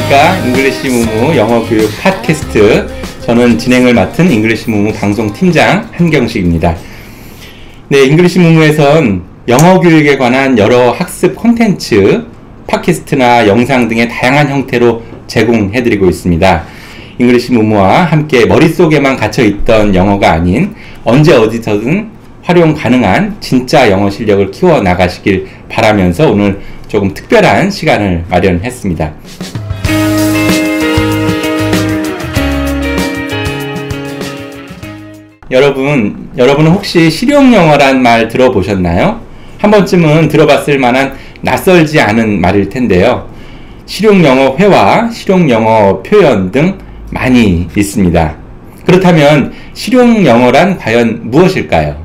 안녕하십니까. 잉글리시 무무 영어 교육 팟캐스트, 저는 진행을 맡은 잉글리시 무무 방송 팀장 한경식입니다. 네, 잉글리시 무무에선 영어 교육에 관한 여러 학습 콘텐츠, 팟캐스트나 영상 등의 다양한 형태로 제공해드리고 있습니다. 잉글리시 무무와 함께 머릿속에만 갇혀있던 영어가 아닌 언제 어디서든 활용 가능한 진짜 영어 실력을 키워나가시길 바라면서 오늘 조금 특별한 시간을 마련했습니다. 여러분은 혹시 실용영어란 말 들어보셨나요? 한 번쯤은 들어봤을 만한 낯설지 않은 말일 텐데요. 실용영어 회화, 실용영어 표현 등 많이 있습니다. 그렇다면 실용영어란 과연 무엇일까요?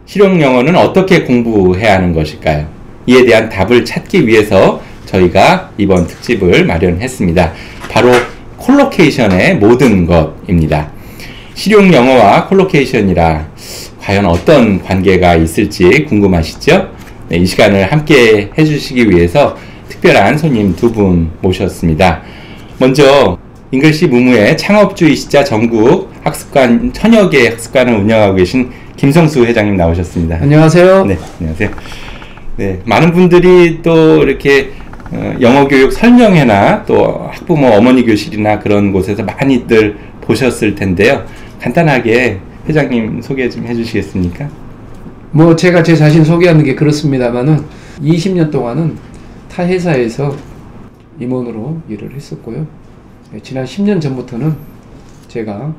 실용영어는 어떻게 공부해야 하는 것일까요? 이에 대한 답을 찾기 위해서 저희가 이번 특집을 마련했습니다. 바로 콜로케이션의 모든 것입니다. 실용영어와 콜로케이션이라 과연 어떤 관계가 있을지 궁금하시죠? 네, 이 시간을 함께 해주시기 위해서 특별한 손님 두 분 모셨습니다. 먼저 잉글리시 무무의 창업주이시자 전국 학습관, 천여 개의 학습관을 운영하고 계신 김성수 회장님 나오셨습니다. 안녕하세요. 네, 안녕하세요. 네, 많은 분들이 또 이렇게 영어 교육 설명회나 또 학부모 어머니 교실이나 그런 곳에서 많이들 보셨을 텐데요. 간단하게 회장님 소개 좀 해주시겠습니까? 뭐 제가 제 자신 소개하는 게 그렇습니다만은 20년 동안은 타 회사에서 임원으로 일을 했었고요. 지난 10년 전부터는 제가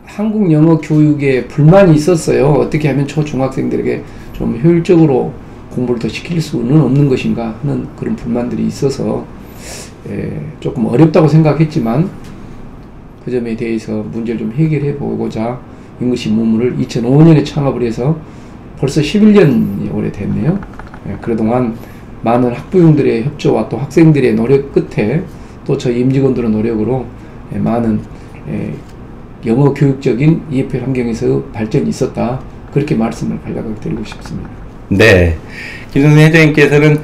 한국 영어 교육에 불만이 있었어요. 어떻게 하면 초중학생들에게 좀 효율적으로 공부를 더 시킬 수는 없는 것인가 하는 그런 불만들이 있어서 조금 어렵다고 생각했지만 그 점에 대해서 문제를 좀 해결해 보고자 잉글리시 무무를 2005년에 창업을 해서 벌써 11년이 오래됐네요. 그동안 많은 학부형들의 협조와 또 학생들의 노력 끝에 또 저희 임직원들의 노력으로 많은 영어 교육적인 EFL 환경에서 발전이 있었다. 그렇게 말씀을 간략하게 드리고 싶습니다. 네. 김성수 회장님께서는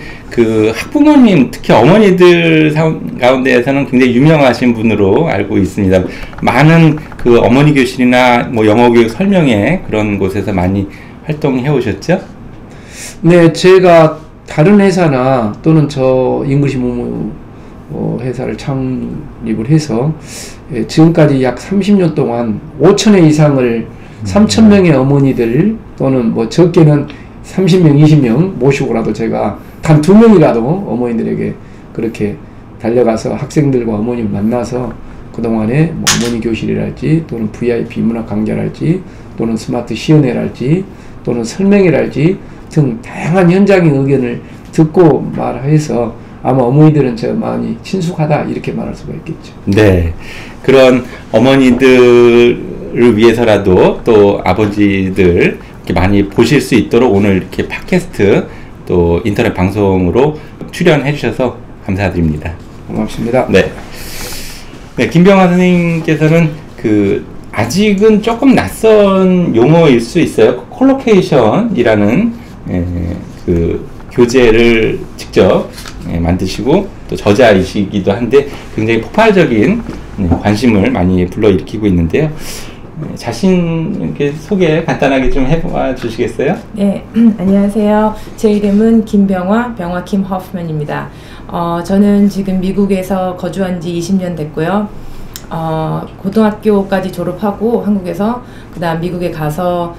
학부모님, 특히 어머니들 가운데에서는 굉장히 유명하신 분으로 알고 있습니다. 많은 어머니 교실이나 뭐 영어 교육 설명회 그런 곳에서 많이 활동해 오셨죠? 네, 제가 다른 회사나 또는 저 잉글리시 무무 회사를 창립을 해서 지금까지 약 30년 동안 5,000회 이상을 3,000명의 어머니들 또는 뭐 적게는 30명, 20명 모시고라도 제가 단 2명이라도 어머니들에게 그렇게 달려가서 학생들과 어머님을 만나서 그동안에 뭐 어머니 교실이랄지 또는 VIP 문학 강좌랄지 또는 스마트 시연회랄지 또는 설명회랄지 등 다양한 현장의 의견을 듣고 말해서 아마 어머니들은 저 많이 친숙하다 이렇게 말할 수가 있겠죠. 네, 그런 어머니들을 위해서라도 또 아버지들 이렇게 많이 보실 수 있도록 오늘 이렇게 팟캐스트 또 인터넷 방송으로 출연해 주셔서 감사드립니다. 고맙습니다. 네, 네, 김병환 선생님께서는 아직은 조금 낯선 용어일 수 있어요. 콜로케이션이라는 교재를 직접 만드시고 또 저자이시기도 한데 굉장히 폭발적인 관심을 많이 불러일으키고 있는데요. 자신 소개 간단하게 좀 해봐 주시겠어요? 네, 안녕하세요. 제 이름은 김병화, 병화 킴 허프맨입니다. 저는 지금 미국에서 거주한 지 20년 됐고요. 고등학교까지 졸업하고 한국에서 그 다음 미국에 가서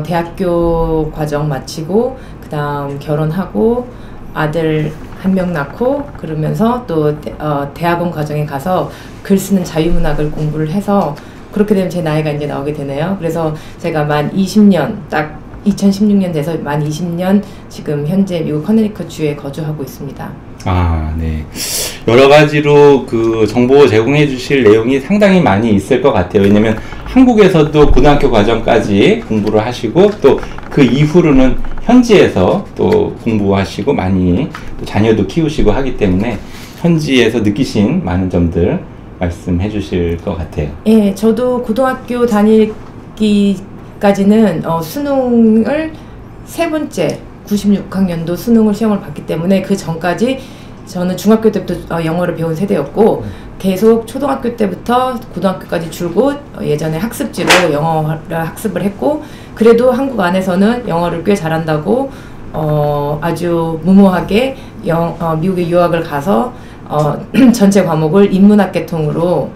대학교 과정 마치고 그 다음 결혼하고 아들 1명 낳고 그러면서 또 대학원 과정에 가서 글 쓰는 자유문학을 공부를 해서 그렇게 되면 제 나이가 이제 나오게 되네요. 그래서 제가 만 20년, 딱 2016년 돼서 만 20년 지금 현재 미국 커네리컷주에 거주하고 있습니다. 아, 네. 여러 가지로 정보 제공해 주실 내용이 상당히 많이 있을 것 같아요. 왜냐면 한국에서도 고등학교 과정까지 공부를 하시고 또 그 이후로는 현지에서 또 공부하시고 많이 또 자녀도 키우시고 하기 때문에 현지에서 느끼신 많은 점들 말씀해 주실 것 같아요. 예, 저도 고등학교 다니기까지는 수능을 세 번째 96학년도 수능을 시험을 봤기 때문에 그 전까지 저는 중학교 때부터 영어를 배운 세대였고 계속 초등학교 때부터 고등학교까지 줄곧 예전에 학습지로 영어를 학습을 했고 그래도 한국 안에서는 영어를 꽤 잘한다고 아주 무모하게 미국에 유학을 가서 전체 과목을 인문학 계통으로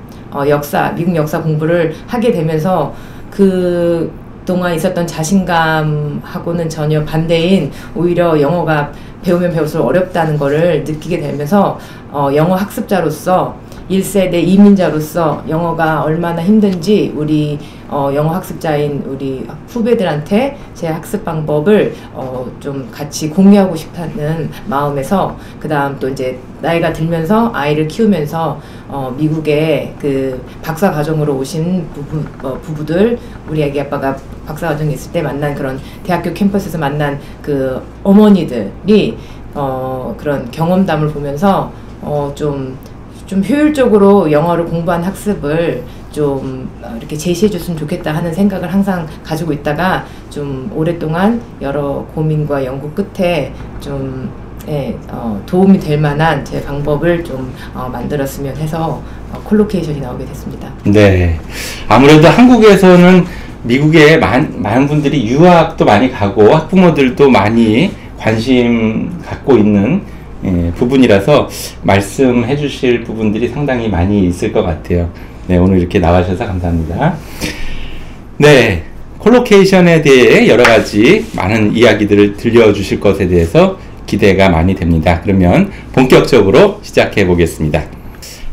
미국 역사 공부를 하게 되면서 그 동안 있었던 자신감하고는 전혀 반대인 오히려 영어가 배우면 배울수록 어렵다는 거를 느끼게 되면서 영어 학습자로서 1세대 이민자로서 영어가 얼마나 힘든지 우리 영어 학습자인 우리 후배들한테 제 학습 방법을 좀 같이 공유하고 싶다는 마음에서 그 다음 또 이제 나이가 들면서 아이를 키우면서 미국에 그 박사 과정으로 오신 부부들 우리 아기 아빠가 박사 과정에 있을 때 만난 그런 대학교 캠퍼스에서 만난 그 어머니들이 그런 경험담을 보면서 좀 효율적으로 영어를 공부한 학습을 좀 이렇게 제시해 줬으면 좋겠다 하는 생각을 항상 가지고 있다가 좀 오랫동안 여러 고민과 연구 끝에 좀 도움이 될 만한 제 방법을 좀 만들었으면 해서 콜로케이션이 나오게 됐습니다. 네. 아무래도 한국에서는 미국에 많은 분들이 유학도 많이 가고 학부모들도 많이 관심 갖고 있는 부분이라서 말씀해 주실 부분들이 상당히 많이 있을 것 같아요. 네, 오늘 이렇게 나와주셔서 감사합니다. 네, 콜로케이션에 대해 여러 가지 많은 이야기들을 들려주실 것에 대해서 기대가 많이 됩니다. 그러면 본격적으로 시작해 보겠습니다.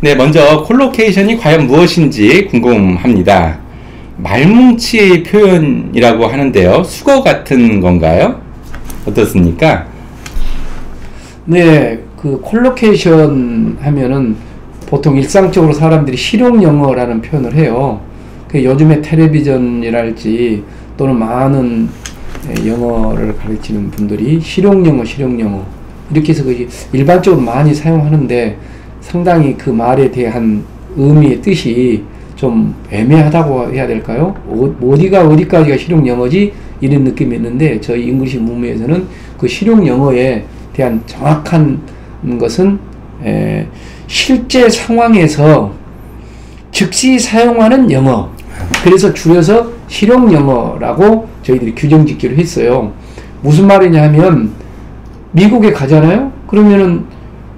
네, 먼저 콜로케이션이 과연 무엇인지 궁금합니다. 말뭉치 표현이라고 하는데요. 수거 같은 건가요? 어떻습니까? 네, 그 콜로케이션 하면은 보통 일상적으로 사람들이 실용 영어라는 표현을 해요. 그 요즘에 텔레비전이랄지 또는 많은 영어를 가르치는 분들이 실용 영어 이렇게 해서 일반적으로 많이 사용하는데 상당히 그 말에 대한 의미의 뜻이 좀 애매하다고 해야 될까요? 어디까지가 실용 영어지? 이런 느낌이 있는데 저희 잉글리시 문맥에서는 그 실용 영어에 대한 정확한 것은 실제 상황에서 즉시 사용하는 영어, 그래서 줄여서 실용 영어라고 저희들이 규정 짓기로 했어요. 무슨 말이냐 하면 미국에 가잖아요. 그러면은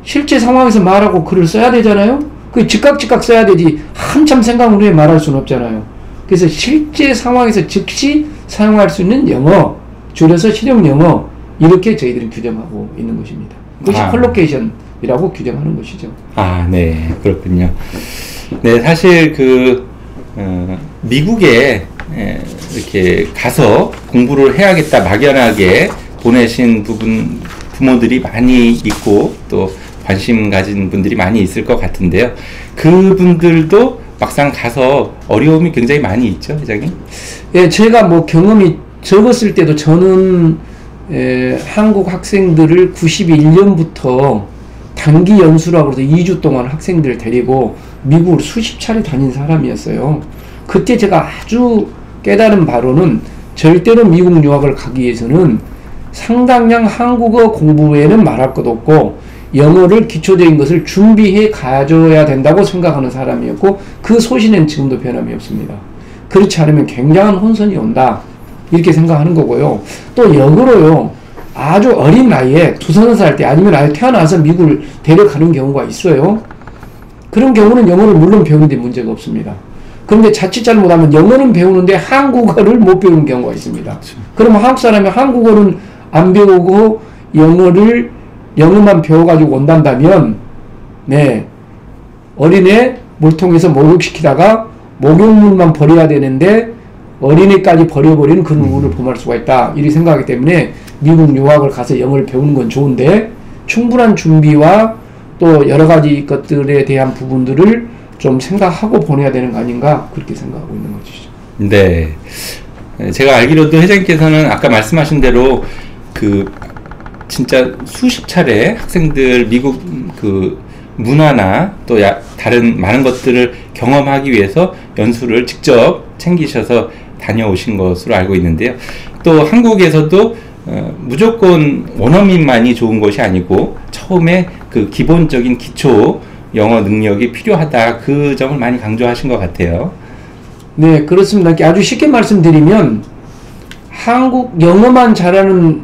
실제 상황에서 말하고 글을 써야 되잖아요. 그 즉각 써야 되지 한참 생각 후에 말할 수는 없잖아요. 그래서 실제 상황에서 즉시 사용할 수 있는 영어, 줄여서 실용 영어, 이렇게 저희들이 규정하고 있는 것입니다. 그것이 콜로케이션이라고 규정하는 것이죠. 네, 그렇군요. 네, 사실 미국에 이렇게 가서 공부를 해야겠다 막연하게 보내신 부모들이 많이 있고 또 관심 가진 분들이 많이 있을 것 같은데요. 그분들도 막상 가서 어려움이 굉장히 많이 있죠, 회장님? 예, 제가 경험이 적었을 때도 저는 한국 학생들을 91년부터 단기 연수라고 해서 2주 동안 학생들을 데리고 미국을 수십 차례 다닌 사람이었어요. 그때 제가 아주 깨달은 바로는 절대로 미국 유학을 가기 위해서는 상당량 한국어 공부에는 말할 것 없고 영어를 기초적인 것을 준비해 가져야 된다고 생각하는 사람이었고 그 소신은 지금도 변함이 없습니다. 그렇지 않으면 굉장한 혼선이 온다, 이렇게 생각하는 거고요. 또 역으로요, 아주 어린 나이에 2-3살 때 아니면 아예 태어나서 미국을 데려가는 경우가 있어요. 그런 경우는 영어를 물론 배우는데 문제가 없습니다. 그런데 자칫 잘못하면 영어는 배우는데 한국어를 못 배우는 경우가 있습니다. 그렇죠. 그러면 한국 사람이 한국어는 안 배우고 영어만 배워가지고 온단다면, 네, 어린애 물통에서 목욕시키다가 목욕물만 버려야 되는데 어린애까지 버려버리는 그런 우를 범할 수가 있다, 이렇게 생각하기 때문에 미국 유학을 가서 영어를 배우는 건 좋은데 충분한 준비와 또 여러 가지 것들에 대한 부분들을 좀 생각하고 보내야 되는 거 아닌가, 그렇게 생각하고 있는 것이죠. 네, 제가 알기로도 회장님께서는 아까 말씀하신 대로 진짜 수십 차례 학생들 미국 문화나 또 다른 많은 것들을 경험하기 위해서 연수를 직접 챙기셔서 다녀오신 것으로 알고 있는데요. 또 한국에서도 무조건 원어민만이 좋은 것이 아니고 처음에 그 기본적인 기초 영어 능력이 필요하다. 그 점을 많이 강조하신 것 같아요. 네, 그렇습니다. 아주 쉽게 말씀드리면 한국 영어만 잘하는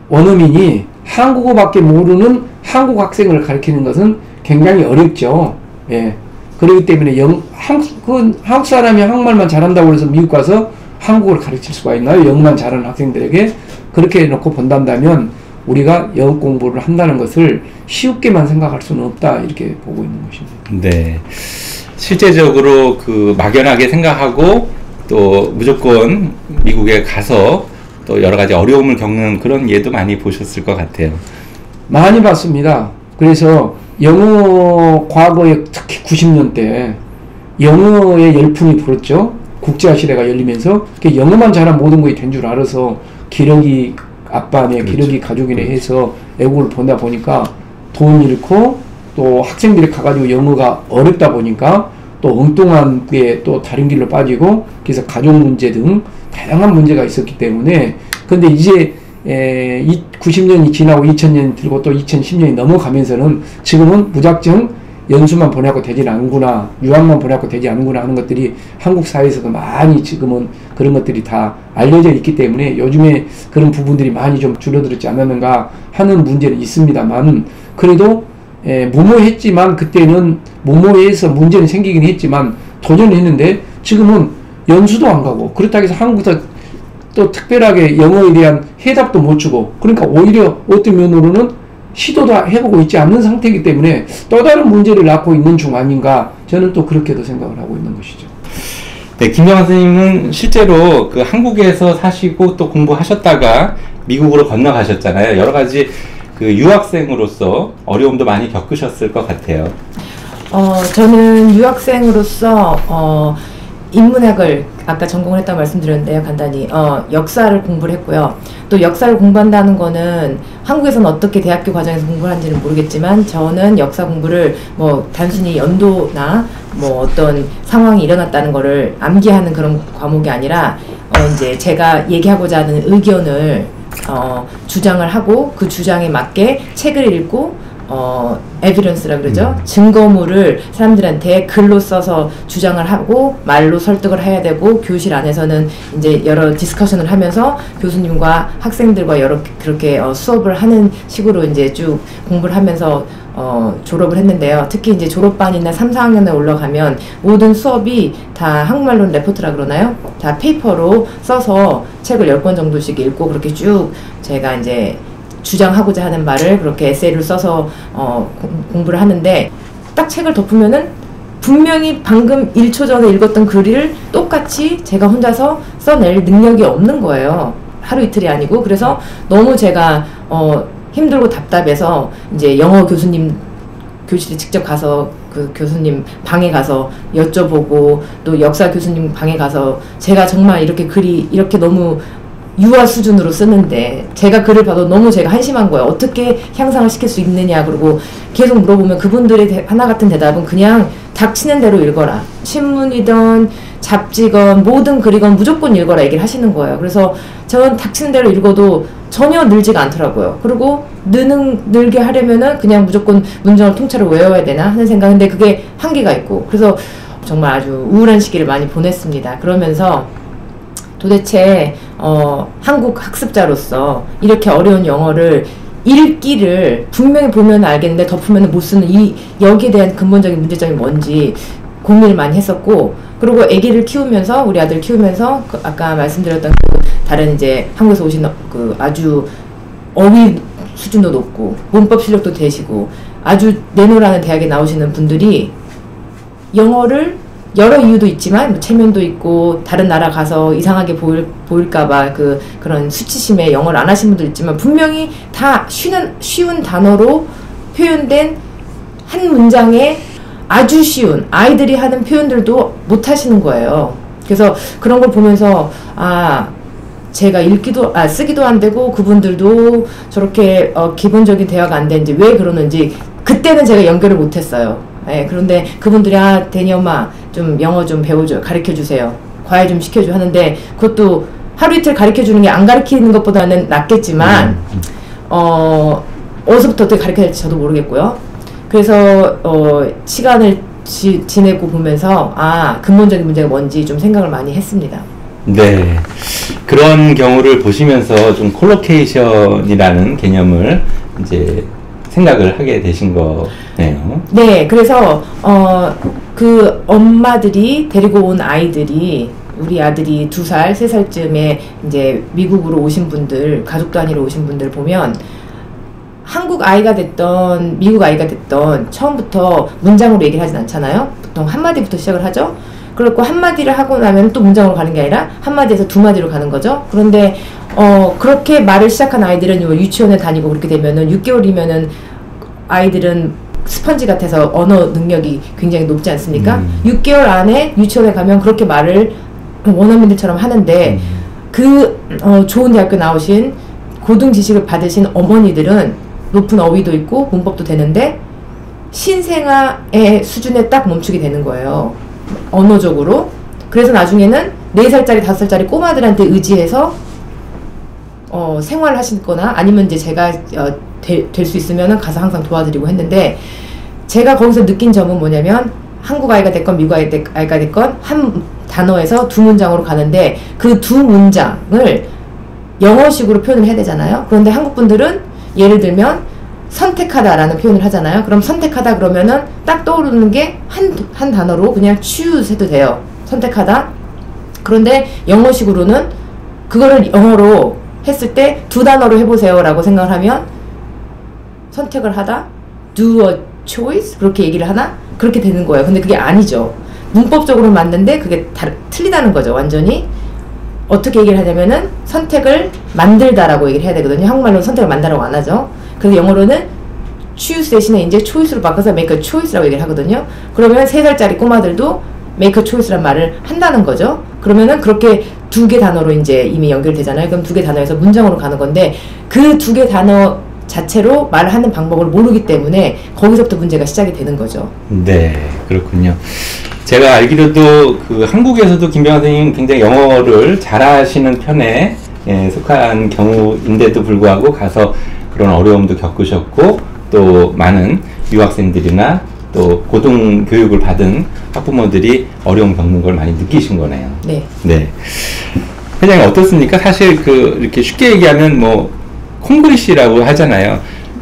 원어민이 한국어밖에 모르는 한국 학생을 가르치는 것은 굉장히 어렵죠. 예. 그렇기 때문에 한국 사람이 한국말만 잘한다고 해서 미국 가서 한국어를 가르칠 수가 있나요? 영어만 잘하는 학생들에게 그렇게 해놓고 본다면 우리가 영어 공부를 한다는 것을 쉽게만 생각할 수는 없다 이렇게 보고 있는 것입니다. 네, 실제적으로 그 막연하게 생각하고 또 무조건 미국에 가서 또 여러 가지 어려움을 겪는 그런 예도 많이 보셨을 것 같아요. 많이 봤습니다. 그래서 영어 과거에 특히 90년대 영어의 열풍이 불었죠. 국제화 시대가 열리면서 영어만 잘하면 모든 것이 된 줄 알아서 기러기 아빠네 그렇죠. 기러기 가족이네 해서 애국을 보다 보니까 돈 잃고 또 학생들이 가가지고 영어가 어렵다 보니까 또 엉뚱한 게 또 다른 길로 빠지고 그래서 가족 문제 등 다양한 문제가 있었기 때문에 근데 이제 90년이 지나고 2000년이 들고 또 2010년이 넘어가면서는 지금은 무작정 연수만 보내고 되지 않는구나 유학만 보내고 되지 않는구나 하는 것들이 한국 사회에서도 많이 지금은 그런 것들이 다 알려져 있기 때문에 요즘에 그런 부분들이 많이 좀 줄어들었지 않았는가 하는 문제는 있습니다만 그래도 무모했지만 그때는 무모해서 문제는 생기긴 했지만 도전했는데 지금은 연수도 안 가고 그렇다고 해서 한국에서 또 특별하게 영어에 대한 해답도 못 주고 그러니까 오히려 어떤 면으로는 시도도 해보고 있지 않는 상태이기 때문에 또 다른 문제를 낳고 있는 중 아닌가 저는 또 그렇게도 생각을 하고 있는 것이죠. 네, 김경환 선생님은 실제로 그 한국에서 사시고 또 공부하셨다가 미국으로 건너가셨잖아요. 여러 가지 그 유학생으로서 어려움도 많이 겪으셨을 것 같아요. 저는 유학생으로서 인문학을 아까 전공을 했다고 말씀드렸는데요. 간단히 역사를 공부를 했고요. 또 역사를 공부한다는 거는 한국에서는 어떻게 대학교 과정에서 공부를 하는지는 모르겠지만 저는 역사 공부를 뭐 단순히 연도나 뭐 어떤 상황이 일어났다는 거를 암기하는 그런 과목이 아니라 이제 제가 얘기하고자 하는 의견을 주장을 하고 그 주장에 맞게 책을 읽고 에비던스라 그러죠. 증거물을 사람들한테 글로 써서 주장을 하고 말로 설득을 해야 되고 교실 안에서는 이제 여러 디스커션을 하면서 교수님과 학생들과 여러 그렇게 수업을 하는 식으로 이제 쭉 공부를 하면서 졸업을 했는데요. 특히 이제 졸업반이나 3, 4학년에 올라가면 모든 수업이 다 한국말로는 레포트라 그러나요? 다 페이퍼로 써서 책을 10권 정도씩 읽고 그렇게 쭉 제가 이제 주장하고자 하는 말을 그렇게 에세이를 써서 공부를 하는데 딱 책을 덮으면은 분명히 방금 1초 전에 읽었던 글을 똑같이 제가 혼자서 써낼 능력이 없는 거예요. 하루 이틀이 아니고. 그래서 너무 제가 힘들고 답답해서 이제 영어 교수님 교실에 직접 가서 그 교수님 방에 가서 여쭤보고 또 역사 교수님 방에 가서 제가 정말 이렇게 글이 이렇게 너무 유아 수준으로 쓰는데 제가 글을 봐도 너무 제가 한심한 거예요. 어떻게 향상을 시킬 수 있느냐. 그리고 계속 물어보면 그분들의 하나 같은 대답은 그냥 닥치는 대로 읽어라. 신문이든 잡지건 뭐든 글이건 무조건 읽어라 얘기를 하시는 거예요. 그래서 저는 닥치는 대로 읽어도 전혀 늘지가 않더라고요. 그리고 늘게 하려면은 그냥 무조건 문장을 통째로 외워야 되나 하는 생각인데 그게 한계가 있고 그래서 정말 아주 우울한 시기를 많이 보냈습니다. 그러면서 도대체 한국 학습자로서 이렇게 어려운 영어를 읽기를 분명히 보면 알겠는데 덮으면 못 쓰는 여기에 대한 근본적인 문제점이 뭔지 고민을 많이 했었고 그리고 아기를 키우면서 우리 아들 키우면서 아까 말씀드렸던 그 다른 이제 한국에서 오신 그 아주 어휘 수준도 높고 문법 실력도 되시고 아주 내노라는 대학에 나오시는 분들이 영어를 여러 이유도 있지만 뭐 체면도 있고 다른 나라 가서 이상하게 보일까봐 그런 수치심에 영어를 안 하신 분도 있지만 분명히 다 쉬운 단어로 표현된 한 문장에 아주 쉬운 아이들이 하는 표현들도 못 하시는 거예요. 그래서 그런 걸 보면서 제가 쓰기도 안 되고 그분들도 저렇게 기본적인 대화가 안 되는지 왜 그러는지 그때는 제가 연결을 못 했어요. 네, 그런데 그분들이 데니 엄마 좀 영어 좀 배워줘 가르쳐주세요 과외 좀 시켜줘 하는데 그것도 하루 이틀 가르쳐주는 게 안 가르치는 것보다는 낫겠지만 어디서부터 어떻게 가르쳐야 될지 저도 모르겠고요. 그래서 시간을 지내고 보면서 근본적인 문제가 뭔지 좀 생각을 많이 했습니다. 네. 그런 경우를 보시면서 좀 콜로케이션이라는 개념을 이제 생각을 하게 되신 거네요. 네. 그래서 그 엄마들이 데리고 온 아이들이, 우리 아들이 2살, 3살쯤에 이제 미국으로 오신 분들, 가족 단위로 오신 분들 보면 한국 아이가 됐던 미국 아이가 됐던 처음부터 문장으로 얘기를 하진 않잖아요. 보통 한마디부터 시작을 하죠. 그렇고 한마디를 하고 나면 또 문장으로 가는 게 아니라 한마디에서 2마디로 가는 거죠. 그런데 그렇게 말을 시작한 아이들은 유치원에 다니고 그렇게 되면은 6개월이면은 아이들은 스펀지 같아서 언어 능력이 굉장히 높지 않습니까? 6개월 안에 유치원에 가면 그렇게 말을 원어민들처럼 하는데 좋은 대학교 나오신 고등 지식을 받으신 어머니들은 높은 어휘도 있고 문법도 되는데 신생아의 수준에 딱 멈추게 되는 거예요. 언어적으로. 그래서 나중에는 4살짜리, 5살짜리 꼬마들한테 의지해서 생활을 하시거나 아니면 이제 제가 될 수 있으면 가서 항상 도와드리고 했는데, 제가 거기서 느낀 점은 뭐냐면 한국 아이가 됐건 미국 아이가 됐건 한 단어에서 2문장으로 가는데 그 2문장을 영어식으로 표현을 해야 되잖아요. 그런데 한국 분들은 예를 들면 선택하다라는 표현을 하잖아요. 그럼 선택하다 그러면은 딱 떠오르는 게 한 단어로 그냥 choose 해도 돼요. 선택하다. 그런데 영어식으로는 그거를 영어로 했을 때 2단어로 해보세요 라고 생각을 하면 선택을 하다, do a choice 그렇게 얘기를 하나? 그렇게 되는 거예요. 근데 그게 아니죠. 문법적으로 맞는데 그게 틀리다는 거죠. 완전히. 어떻게 얘기를 하냐면은 선택을 만들다라고 얘기를 해야 되거든요. 한국말로는 선택을 만들라고 안 하죠. 그래서 영어로는 choose 대신에 이제 choice로 바꿔서 make a choice라고 얘기를 하거든요. 그러면 3살짜리 꼬마들도 make a choice란 말을 한다는 거죠. 그러면은 그렇게 2개 단어로 이제 이미 연결되잖아요. 그럼 2개 단어에서 문장으로 가는 건데 그 2개 단어 자체로 말하는 방법을 모르기 때문에 거기서부터 문제가 시작이 되는 거죠. 네, 그렇군요. 제가 알기로도 한국에서도 김병환 선생님 굉장히 영어를 잘하시는 편에 속한 경우인데도 불구하고 가서 그런 어려움도 겪으셨고 또 많은 유학생들이나 또 고등교육을 받은 학부모들이 어려움 겪는 걸 많이 느끼신 거네요. 네. 네. 회장님 어떻습니까? 사실 이렇게 쉽게 얘기하면 콩글리시라고 하잖아요.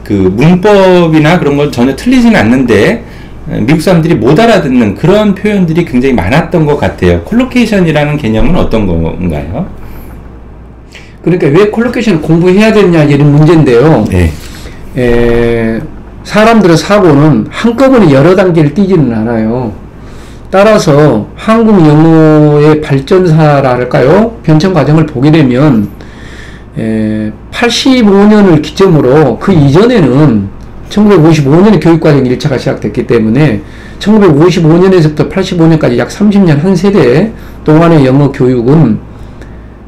문법이나 그런 건 전혀 틀리지는 않는데 미국 사람들이 못 알아듣는 그런 표현들이 굉장히 많았던 것 같아요. 콜로케이션이라는 개념은 어떤 건가요? 그러니까 왜 콜로케이션을 공부해야 되느냐 이런 문제인데요. 네. 사람들의 사고는 한꺼번에 여러 단계를 띄지는 않아요. 따라서 한국 영어의 발전사라 할까요? 변천 과정을 보게 되면 85년을 기점으로 그 이전에는 1955년에 교육과정 1차가 시작됐기 때문에 1955년에서부터 85년까지 약 30년 한 세대 동안의 영어 교육은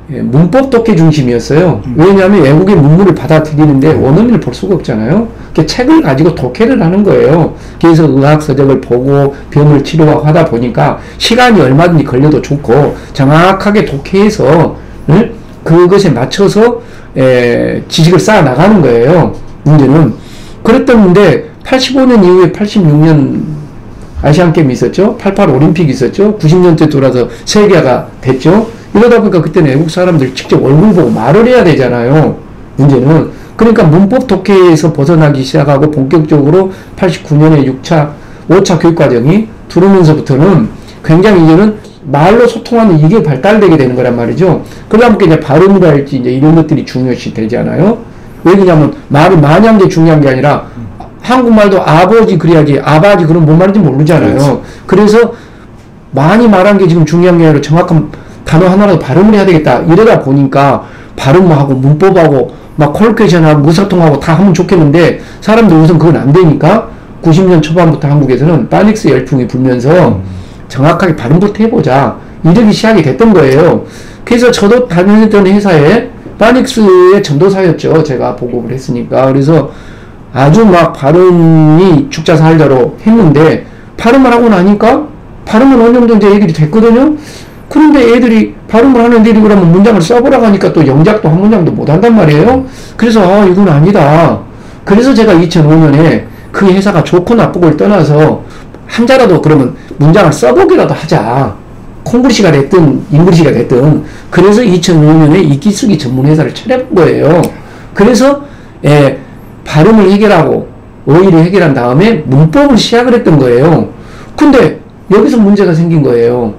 문법 독해 중심이었어요. 왜냐하면 외국의 문물을 받아들이는데 원어민을 볼 수가 없잖아요. 책을 가지고 독해를 하는 거예요. 그래서 의학서적을 보고 병을 치료하고 하다 보니까 시간이 얼마든지 걸려도 좋고 정확하게 독해해서 그것에 맞춰서 지식을 쌓아 나가는 거예요. 문제는 그랬던데 85년 이후에 86년 아시안게임이 있었죠. 88 올림픽이 있었죠. 90년대 돌아서 세계화가 됐죠. 이러다 보니까 그때는 외국 사람들 직접 얼굴 보고 말을 해야 되잖아요. 문제는. 그러니까 문법 독해에서 벗어나기 시작하고 본격적으로 89년에 5차 교육과정이 들어오면서부터는 굉장히 이제는 말로 소통하는 이게 발달되게 되는 거란 말이죠. 그러다 보니까 이제 발음이랄지 이제 이런 것들이 중요시 되잖아요. 왜 그러냐면 말이 마냥 게 중요한 게 아니라 한국말도 아버지 그래야지 아바지 그럼 뭔 말인지 모르잖아요. 그래서 많이 말한 게 지금 중요한 게 아니라 정확한 단어 하나라도 발음을 해야 되겠다. 이러다 보니까 발음하고 문법하고 막 콜로케이션하고 의사통하고 다 하면 좋겠는데 사람들 우선 그건 안 되니까 90년 초반부터 한국에서는 파닉스 열풍이 불면서 정확하게 발음부터 해보자. 이러기 시작이 됐던 거예요. 그래서 저도 다녔던 회사에 파닉스의 전도사였죠. 제가 보급을 했으니까. 그래서 아주 막 발음이 죽자 살자로 했는데 발음을 하고 나니까 발음은 어느 정도 이제 얘기를 됐거든요. 그런데 애들이 발음을 하는 애들이 그러면 문장을 써보라고 하니까 또 영작도 한 문장도 못 한단 말이에요. 그래서 이건 아니다. 그래서 제가 2005년에 그 회사가 좋고 나쁘고를 떠나서 한자라도 그러면 문장을 써보기라도 하자. 콩글리시가 됐든 잉글리시가 됐든. 그래서 2005년에 이기쓰기 전문 회사를 차려본 거예요. 그래서 발음을 해결하고 어휘를 해결한 다음에 문법을 시작을 했던 거예요. 근데 여기서 문제가 생긴 거예요.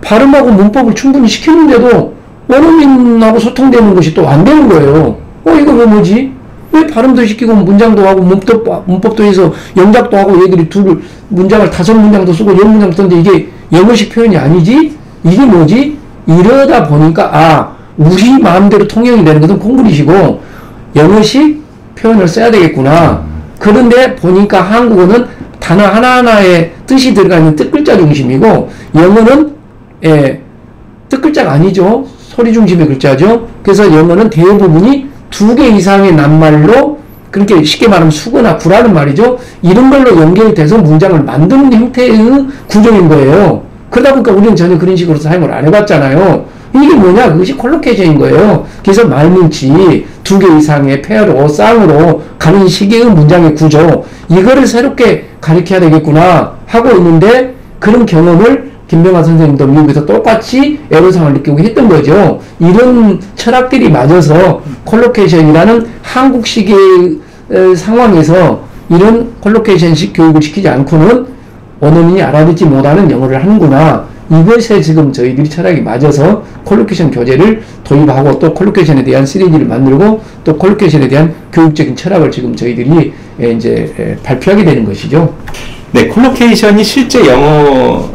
발음하고 문법을 충분히 시키는데도 원어민하고 소통되는 것이 또 안 되는 거예요. 이거 왜 뭐지? 왜 발음도 시키고 문장도 하고 문법도 해서 영작도 하고 얘들이 문장을 5문장도 쓰고 10문장도 쓰는데 이게 영어식 표현이 아니지? 이게 뭐지? 이러다 보니까 우리 마음대로 통용이 되는 것은 콩글리시고 영어식 표현을 써야 되겠구나. 그런데 보니까 한국어는 단어 하나하나에 뜻이 들어가 있는 뜻글자 중심이고 영어는 뜻글자가 아니죠. 소리 중심의 글자죠. 그래서 영어는 대부분이 2개 이상의 낱말로 그렇게 쉽게 말하면 수거나 구라는 말이죠. 이런 걸로 연결이 돼서 문장을 만드는 형태의 구조인 거예요. 그러다 보니까 우리는 전혀 그런 식으로 사용을 안 해봤잖아요. 이게 뭐냐? 그것이 콜로케이션인 거예요. 그래서 말문치 2개 이상의 페어로 쌍으로 가는 식의 문장의 구조 이거를 새롭게 가르쳐야 되겠구나 하고 있는데 그런 경험을 김병하 선생님도 미국에서 똑같이 애로사항을 느끼고 했던 거죠. 이런 철학들이 맞아서 콜로케이션이라는 한국식의 상황에서 이런 콜로케이션식 교육을 시키지 않고는 원어민이 알아듣지 못하는 영어를 하는구나. 이것에 지금 저희들이 철학이 맞아서 콜로케이션 교재를 도입하고 또 콜로케이션에 대한 시리즈를 만들고 또 콜로케이션에 대한 교육적인 철학을 지금 저희들이 이제 발표하게 되는 것이죠. 네, 콜로케이션이 실제 영어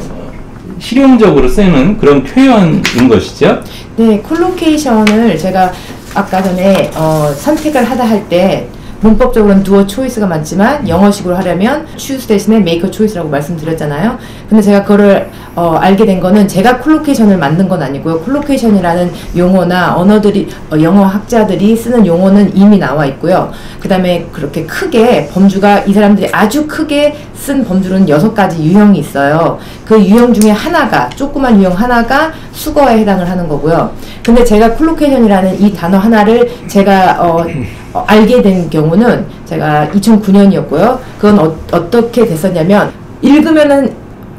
실용적으로 쓰는 그런 표현인 것이죠? 네, 콜로케이션을 제가 아까 전에 선택을 하다 할 때 문법적으로는 dual choice가 많지만 영어식으로 하려면 choose 대신에 make a choice라고 말씀드렸잖아요. 근데 제가 그거를 알게 된 거는 제가 콜로케이션을 만든 건 아니고요. 콜로케이션이라는 용어나 언어들이 영어 학자들이 쓰는 용어는 이미 나와 있고요. 그 다음에 그렇게 크게 범주가 이 사람들이 아주 크게 쓴 범주는 6가지 유형이 있어요. 그 유형 중에 하나가 조그만 유형 하나가 수거에 해당을 하는 거고요. 근데 제가 콜로케이션이라는 이 단어 하나를 제가 알게 된 경우는 제가 2009년이었고요. 그건 어떻게 됐었냐면 읽으면은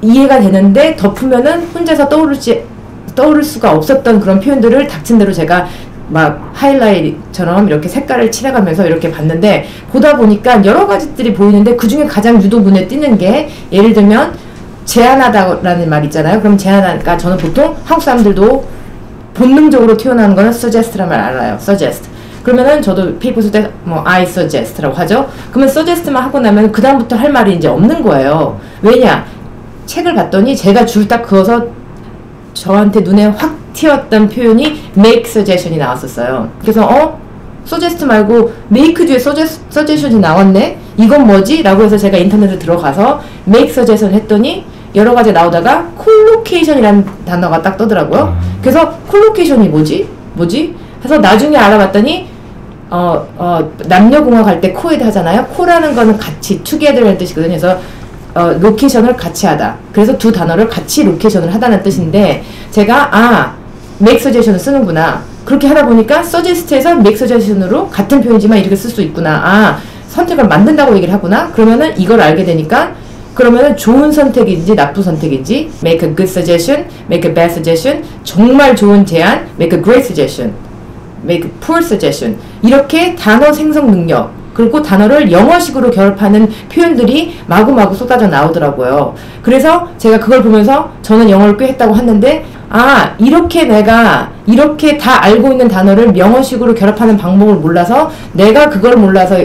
이해가 되는데 덮으면은 혼자서 떠오를 수가 없었던 그런 표현들을 닥친 대로 제가 막 하이라이트처럼 이렇게 색깔을 칠해가면서 이렇게 봤는데 보다 보니까 여러 가지들이 보이는데 그 중에 가장 유독 눈에 띄는 게 예를 들면 제안하다라는 말 있잖아요. 그럼 제안하니까 저는 보통 한국 사람들도 본능적으로 튀어나오는 거는 suggest라는 말 알아요. suggest. 그러면은 저도 페이퍼 쓸 때 뭐 I suggest라고 하죠. 그러면 suggest만 하고 나면 그 다음부터 할 말이 이제 없는 거예요. 왜냐? 책을 봤더니 제가 줄 딱 그어서 저한테 눈에 확 튀었던 표현이 make suggestion이 나왔었어요. 그래서 suggest 말고 make 뒤에 suggestion이 나왔네? 이건 뭐지? 라고 해서 제가 인터넷에 들어가서 make suggestion 했더니 여러 가지 나오다가 collocation이라는 단어가 딱 뜨더라고요. 그래서 collocation이 뭐지? 해서 나중에 알아봤더니 남녀공학 할 때 코에드 하잖아요. 코라는 거는 같이 together라는 뜻이거든요. 그래서 로케이션을 같이 하다. 그래서 두 단어를 같이 로케이션을 하다는 뜻인데 제가 make suggestion을 쓰는구나. 그렇게 하다 보니까 suggest에서 make suggestion으로 같은 표현이지만 이렇게 쓸 수 있구나. 선택을 만든다고 얘기를 하구나. 그러면은 이걸 알게 되니까 그러면은 좋은 선택인지 나쁜 선택인지 make a good suggestion, make a bad suggestion, 정말 좋은 제안, make a great suggestion, make a poor suggestion 이렇게 단어 생성 능력 그리고 단어를 영어식으로 결합하는 표현들이 마구마구 쏟아져 나오더라고요. 그래서 제가 그걸 보면서 저는 영어를 꽤 했다고 했는데 이렇게 내가 이렇게 다 알고 있는 단어를 영어식으로 결합하는 방법을 몰라서 내가 그걸 몰라서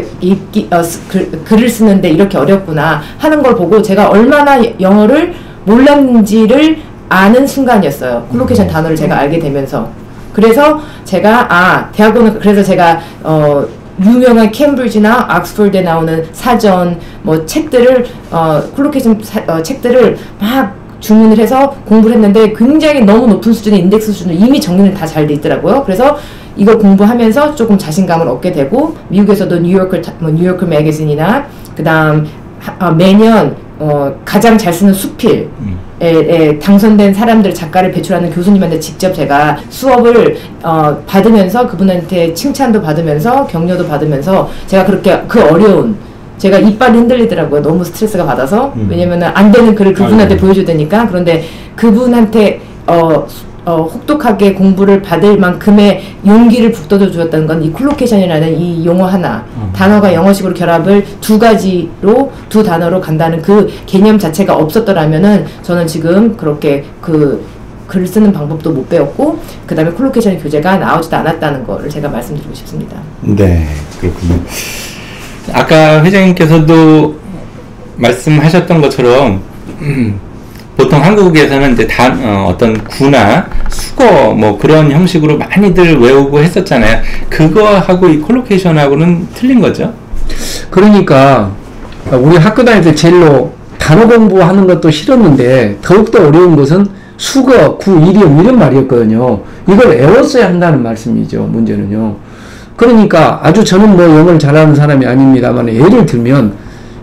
글을 쓰는데 이렇게 어렵구나 하는 걸 보고 제가 얼마나 영어를 몰랐는지를 아는 순간이었어요. 콜로케이션 단어를 제가 알게 되면서. 그래서 제가 대학원은 그래서 제가 유명한 캠브리지나 옥스퍼드에 나오는 사전 뭐 책들을 콜로케이션 책들을 막 주문을 해서 공부를 했는데 굉장히 너무 높은 수준의 인덱스 수준으로 이미 정리는 다 잘 돼 있더라고요. 그래서 이걸 공부하면서 조금 자신감을 얻게 되고 미국에서도 뉴요커 매거진이나 그다음 매년 가장 잘 쓰는 수필 당선된 사람들 작가를 배출하는 교수님한테 직접 제가 수업을 받으면서 그분한테 칭찬도 받으면서 격려도 받으면서 제가 그렇게 그 어려운 제가 이빨이 흔들리더라고요. 너무 스트레스가 받아서. 왜냐면은 안 되는 글을 그분한테 보여줘야 되니까. 그런데 그분한테 혹독하게 공부를 받을 만큼의 용기를 북돋워 주었다는 건 이 콜로케이션이라는 이 용어 하나, 단어가 영어식으로 결합을 두 단어로 간다는 그 개념 자체가 없었더라면은 저는 지금 그렇게 글 쓰는 방법도 못 배웠고, 그 다음에 콜로케이션 교재가 나오지도 않았다는 거를 제가 말씀드리고 싶습니다. 네, 그렇군요. 아까 회장님께서도 말씀하셨던 것처럼 보통 한국에서는 이제 어떤 구나 수거 뭐 그런 형식으로 많이들 외우고 했었잖아요. 그거하고 이 콜로케이션하고는 틀린 거죠? 그러니까 우리 학교 다닐 때 제일로 단어 공부하는 것도 싫었는데 더욱더 어려운 것은 수거, 구, 이리움 이런 말이었거든요. 이걸 외웠어야 한다는 말씀이죠. 문제는요. 그러니까 아주 저는 뭐 영어를 잘하는 사람이 아닙니다만 예를 들면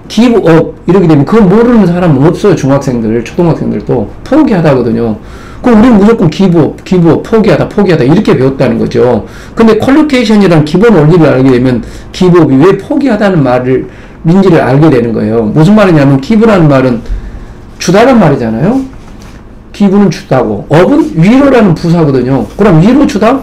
give up 이렇게 되면 그걸 모르는 사람은 없어요. 중학생들, 초등학생들도 포기하다거든요. 그럼 우리는 무조건 give up, 포기하다 이렇게 배웠다는 거죠. 근데 콜로케이션이란 기본 원리를 알게 되면 give up이 왜 포기하다는 민지를 알게 되는 거예요. 무슨 말이냐면 give라는 말은 주다란 말이잖아요. 기분은 주다고, 업은 위로라는 부사거든요. 그럼 위로 주다?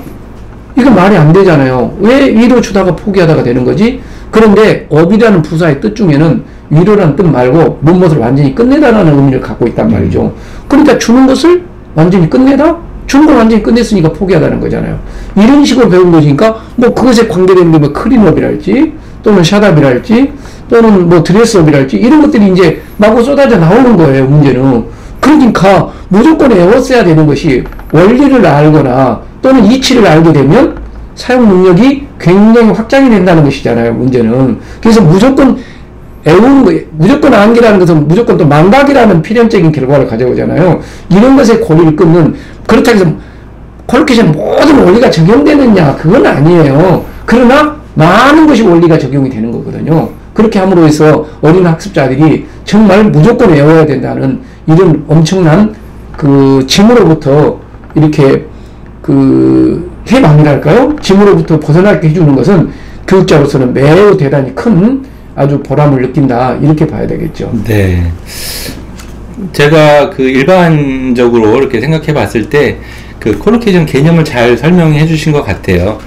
이거 말이 안 되잖아요. 왜 위로 주다가 포기하다가 되는 거지? 그런데 업이라는 부사의 뜻 중에는 위로라는 뜻 말고 무엇을 완전히 끝내다라는 의미를 갖고 있단 말이죠. 그러니까 주는 것을 완전히 끝내다? 주는 걸 완전히 끝냈으니까 포기하다는 거잖아요. 이런 식으로 배운 것이니까 뭐 그것에 관계되는 게 뭐 클린업이랄지 또는 샷업이랄지 또는 뭐 드레스업이랄지 이런 것들이 이제 마구 쏟아져 나오는 거예요. 문제는. 그러니까 무조건 외웠어야 되는 것이 원리를 알거나 또는 이치를 알게 되면 사용 능력이 굉장히 확장이 된다는 것이잖아요. 문제는. 그래서 무조건 외우는 거, 무조건 암기라는 것은 무조건 또 망각이라는 필연적인 결과를 가져오잖아요. 이런 것에 고리를 끊는, 그렇다고 해서 콜로케이션 모든 원리가 적용되느냐, 그건 아니에요. 그러나 많은 것이 원리가 적용이 되는 거거든요. 그렇게 함으로 해서 어린 학습자들이 정말 무조건 외워야 된다는 이런 엄청난 짐으로부터 이렇게 해방이랄까요? 짐으로부터 벗어나게 해주는 것은 교육자로서는 매우 대단히 큰 아주 보람을 느낀다. 이렇게 봐야 되겠죠. 네. 제가 일반적으로 이렇게 생각해 봤을 때 콜로케이션 개념을 잘 설명해 주신 것 같아요.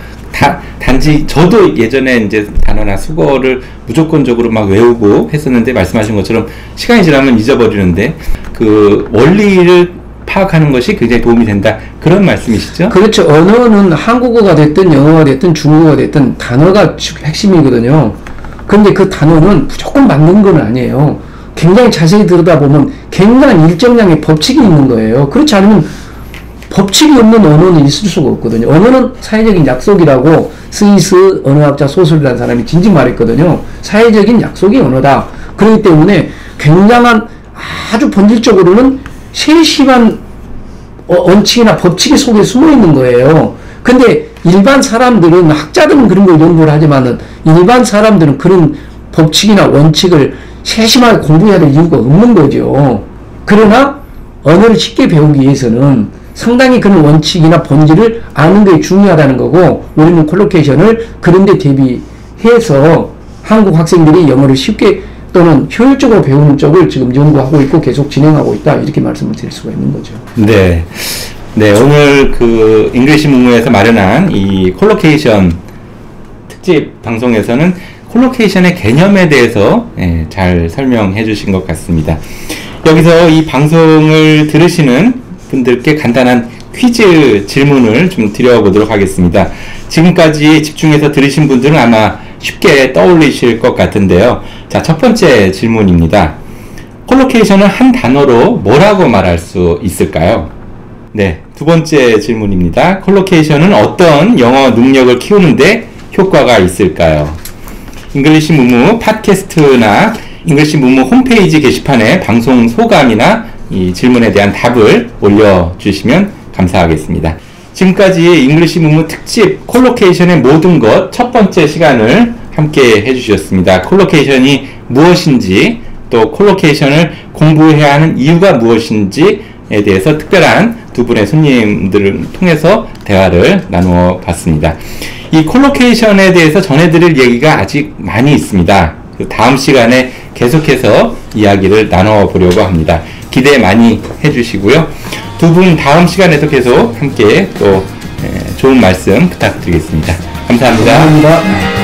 단지 저도 예전에 이제 단어나 수거를 무조건적으로 막 외우고 했었는데 말씀하신 것처럼 시간이 지나면 잊어버리는데 원리를 파악하는 것이 굉장히 도움이 된다. 그런 말씀이시죠? 그렇죠. 언어는 한국어가 됐든 영어가 됐든 중국어가 됐든 단어가 핵심이거든요. 근데 그 단어는 무조건 맞는 건 아니에요. 굉장히 자세히 들여다보면 굉장한 일정량의 법칙이 있는 거예요. 그렇지 않으면 법칙이 없는 언어는 있을 수가 없거든요. 언어는 사회적인 약속이라고 스위스 언어학자 소설이라는 사람이 진즉 말했거든요. 사회적인 약속이 언어다. 그렇기 때문에 굉장한 아주 본질적으로는 세심한 원칙이나 법칙이 속에 숨어 있는 거예요. 근데 일반 사람들은, 학자들은 그런 걸 연구를 하지만은 일반 사람들은 그런 법칙이나 원칙을 세심하게 공부해야 될 이유가 없는 거죠. 그러나 언어를 쉽게 배우기 위해서는 상당히 그런 원칙이나 본질을 아는 게 중요하다는 거고, 우리는 콜로케이션을 그런 데 대비해서 한국 학생들이 영어를 쉽게 또는 효율적으로 배우는 쪽을 지금 연구하고 있고 계속 진행하고 있다. 이렇게 말씀을 드릴 수가 있는 거죠. 네. 네, 오늘 잉글리시 문무에서 마련한 이 콜로케이션 특집 방송에서는 콜로케이션의 개념에 대해서 잘 설명해 주신 것 같습니다. 여기서 이 방송을 들으시는 분들께 간단한 퀴즈 질문을 좀 드려보도록 하겠습니다. 지금까지 집중해서 들으신 분들은 아마 쉽게 떠올리실 것 같은데요. 자, 첫 번째 질문입니다. 콜로케이션을 한 단어로 뭐라고 말할 수 있을까요? 네, 두 번째 질문입니다. 콜로케이션은 어떤 영어 능력을 키우는데 효과가 있을까요? 잉글리시 문무 팟캐스트나 잉글리시 문무 홈페이지 게시판에 방송 소감이나 이 질문에 대한 답을 올려주시면 감사하겠습니다. 지금까지 잉글리시 문무 특집 콜로케이션의 모든 것 첫 번째 시간을 함께 해주셨습니다. 콜로케이션이 무엇인지, 또 콜로케이션을 공부해야 하는 이유가 무엇인지에 대해서 특별한 두 분의 손님들을 통해서 대화를 나누어 봤습니다. 이 콜로케이션에 대해서 전해드릴 얘기가 아직 많이 있습니다. 다음 시간에 계속해서 이야기를 나눠보려고 합니다. 기대 많이 해주시고요. 두 분 다음 시간에도 계속 함께 또 좋은 말씀 부탁드리겠습니다. 감사합니다. 감사합니다.